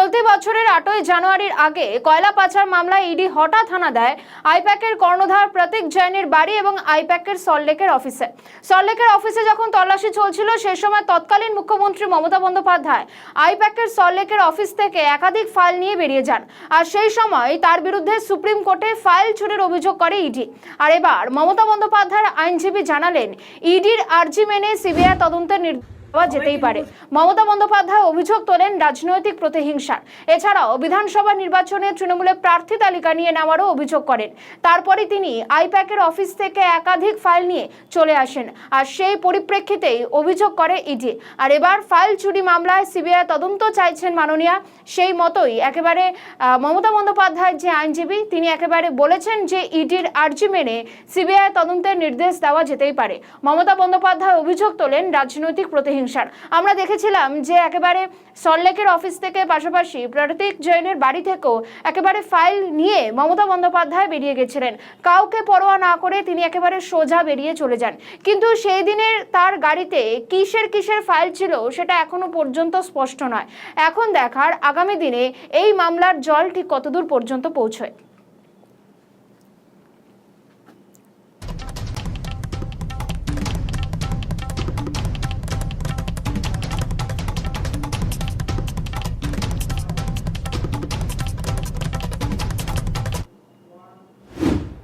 চলতি বছরের 8ই জানুয়ারির আগে কয়লা পাচার মামলায় ইডি হঠাৎ হানা দেয় আইপ্যাকের কর্ণধার প্রতীক জৈনের বাড়ি এবং আইপ্যাকের সল্টলেকের অফিসে। সল্টলেকের অফিসে যখন তল্লাশি চলছিল সেই সময় তৎকালীন মুখ্যমন্ত্রী মমতা বন্দ্যোপাধ্যায় আইপ্যাকের সল্টলেকের অফিস থেকে একাধিক ফাইল নিয়ে বেরিয়ে যান। আর সেই সময় তার বিরুদ্ধে সুপ্রিম কোর্টে ফাইল চুরির অভিযোগ করে ইডি। আর এবার মমতা বন্দ্যোপাধ্যায়ের আইনজীবী জানালেন ইডির আর্জি মেনে সিবিআই তদন্তের নির্দেশ যেতেই পারে। মমতা বন্দ্যোপাধ্যায় অভিযোগ তোলেন রাজনৈতিক প্রতিহিংসার। এছাড়াও বিধানসভা নির্বাচনে তৃণমূলের প্রার্থী তালিকা নিয়ে নেওয়ারও অভিযোগ করেন। তারপরে তিনি আইপ্যাকের অফিস থেকে একাধিক ফাইল নিয়ে চলে আসেন। আর সেই পরিপ্রেক্ষিতেই অভিযোগ করে ইডি। আর এবার ফাইল চুরি মামলায় সিবিআই তদন্ত চাইছেন মাননীয়া। সেই মতোই একেবারে মমতা বন্দ্যোপাধ্যায়ের যে আইনজীবী তিনি একেবারে বলেছেন যে ইডির আর্জি মেনে সিবিআই তদন্তের নির্দেশ দেওয়া যেতেই পারে। মমতা বন্দ্যোপাধ্যায় অভিযোগ তোলেন রাজনৈতিক প্রতিহিংসা। আমরা দেখেছিলাম যে একেবারে সল্টলেকের অফিস থেকে পাশাপাশি প্রতীক জৈনের বাড়ি থেকেও একেবারে ফাইল নিয়ে মমতা বন্দ্যোপাধ্যায় বেরিয়ে গেছিলেন। কাউকে পরোয়া না করে তিনি একেবারে সোজা বেরিয়ে চলে যান। কিন্তু সেই দিনের তার গাড়িতে কিসের ফাইল ছিল সেটা এখনো পর্যন্ত স্পষ্ট নয়। এখন দেখার আগামী দিনে এই মামলার জল ঠিক কতদূর পর্যন্ত পৌঁছয়।